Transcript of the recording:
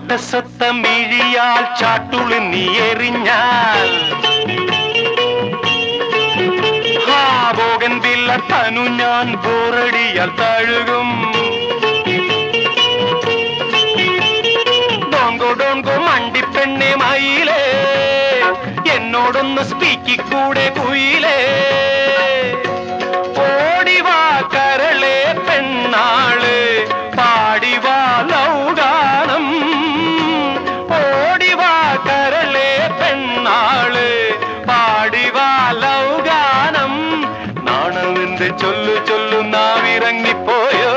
ചട്ടസത്ത മിഴിയാൽ ചാട്ടുളി നീ എറിഞ്ഞാൽ ബോഗൻവില്ല തനു ഞാൻ ബോറടിയാൽ തഴുകും. ഡോങ്കോ ഡോങ്കോ മണ്ടിപ്പെണ്ണെ മയിലേ എന്നോടൊന്ന് സ്പീക്കിക്കൂടെ കുയിലേ. ഓടിവാ കരളെ പെണ്ണാള് പാടിവാ ലൗഗാനം. ഓടിവാ കരളെ പെണ്ണാള് പാടിവാ ലൗഗാനം. നാണമെന്ന് ചൊല്ലു ചൊല്ലു നാവിറങ്ങിപ്പോയോ